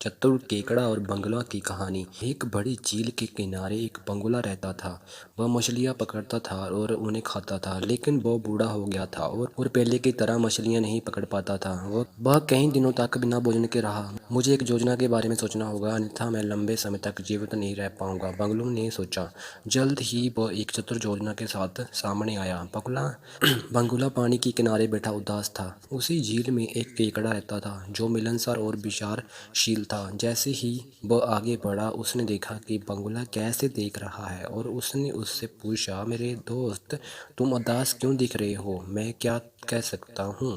चतुर केकड़ा और बगुला की कहानी। एक बड़ी झील के किनारे एक बगुला रहता था। वह मछलियाँ पकड़ता था और उन्हें खाता था, लेकिन वह बूढ़ा हो गया था और पहले की तरह मछलियाँ नहीं पकड़ पाता था। वह कई दिनों तक बिना भोजन के रहा। मुझे एक योजना के बारे में सोचना होगा, अन्यथा मैं लंबे समय तक जीवित नहीं रह पाऊंगा, बगुला ने सोचा। जल्द ही वह एक चतुर योजना के साथ सामने आया। बगुला पानी के किनारे बैठा उदास था। उसी झील में एक केकड़ा रहता था जो मिलनसार और विचारशील था। जैसे ही वह आगे बढ़ा, उसने देखा कि बगुला कैसे देख रहा है और उसने उससे पूछा, मेरे दोस्त, तुम उदास क्यों दिख रहे हो? मैं क्या कह सकता हूँ?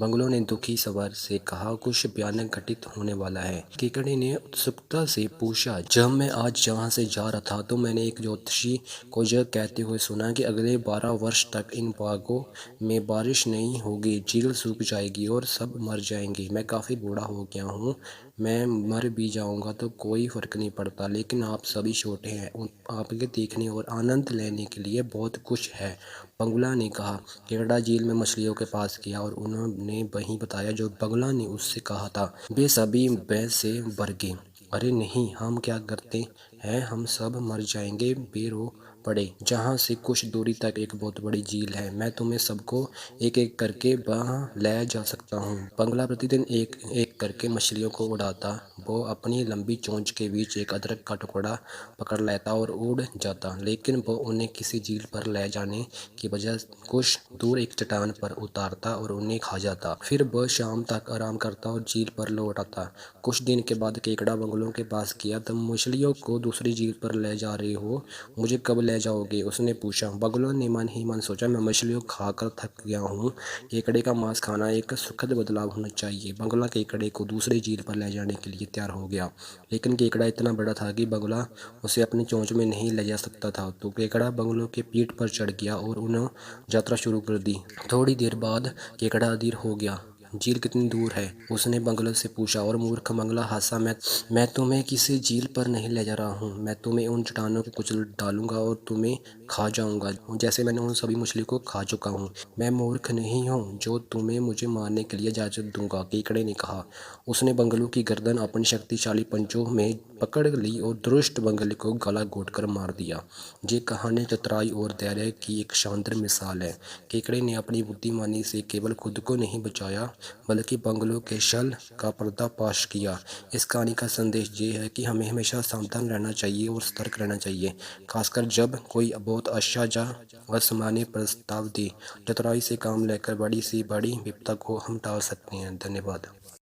बगुला ने दुखी स्वर से कहा, कुछ भयानक घटित होने वाला है। केकड़े ने उत्सुकता से पूछा, जब मैं आज यहाँ से जा रहा था तो मैंने एक ज्योतिषी को यह कहते हुए सुना कि अगले 12 वर्ष तक इन बागों में बारिश नहीं होगी, झील सूख जाएगी और सब मर जाएंगे। मैं काफ़ी बूढ़ा हो गया हूँ, मैं मर भी जाऊंगा तो कोई फर्क नहीं पड़ता, लेकिन आप सभी छोटे हैं, आपके देखने और आनंद लेने के लिए बहुत कुछ है। बगुला ने कहा। केकड़ा झील में मछलियों के पास गया और उन्होंने वही बताया जो बगुला ने उससे कहा था। वे सभी भय से भर गए। अरे नहीं, हम क्या करते हैं, हम सब मर जाएंगे, वे रो पड़े। जहाँ से कुछ दूरी तक एक बहुत बड़ी झील है, मैं तुम्हें सबको एक एक करके वहाँ ले जा सकता हूँ। बगुला प्रतिदिन एक एक करके मछलियों को उड़ाता। वो अपनी लंबी चोंच के बीच एक अदरक का टुकड़ा पकड़ लेता और उड़ जाता, लेकिन वो उन्हें किसी झील पर ले जाने की बजाय कुछ दूर एक चट्टान पर उतारता और उन्हें खा जाता। फिर वह शाम तक आराम करता और झील पर लौट आता। कुछ दिन के बाद केकड़ा बगुलों के पास गया। तुम मछलियों को दूसरी झील पर ले जा रहे हो, मुझे कब ले जाओगे? उसने पूछा। बगुलों ने मन ही मन सोचा, मैं मछलियों खाकर थक गया हूँ, केकड़े का मांस खाना एक सुखद बदलाव होना चाहिए। बगुला केकड़े को दूसरी झील पर ले जाने के लिए तैयार हो गया, लेकिन केकड़ा इतना बड़ा था कि बगुला उसे अपनी चोंच में नहीं ले जा सकता था। तो केकड़ा बगुलों के पीठ पर चढ़ गया और उन्हें यात्रा शुरू कर दी। थोड़ी देर बाद केकड़ा अधीर हो गया। झील कितनी दूर है? उसने बगुला से पूछा और मूर्ख बगुला हंसा। मैं तुम्हें किसी झील पर नहीं ले जा रहा हूँ, मैं तुम्हें उन चट्टानों को कुचल डालूंगा और तुम्हें खा जाऊंगा, जैसे मैंने उन सभी मछली को खा चुका हूँ। मैं मूर्ख नहीं हूँ जो तुम्हें मुझे मारने के लिए इजाज़त दूंगा, केकड़े ने कहा। उसने बगुले की गर्दन अपनी शक्तिशाली पंजों में पकड़ ली और दुष्ट बगुले को गला घोंटकर मार दिया। ये कहानी चतुराई और धैर्य की एक शानदार मिसाल है। केकड़े ने अपनी बुद्धिमानी से केवल खुद को नहीं बचाया, बल्कि बगुलों के छल का पर्दाफाश किया। इस कहानी का संदेश ये है कि हमें हमेशा सावधान रहना चाहिए और सतर्क रहना चाहिए, खासकर जब कोई बहुत अच्छा या असामान्य प्रस्ताव दे। चतुराई से काम लेकर बड़ी से बड़ी विपदा को हम टाल सकते हैं। धन्यवाद।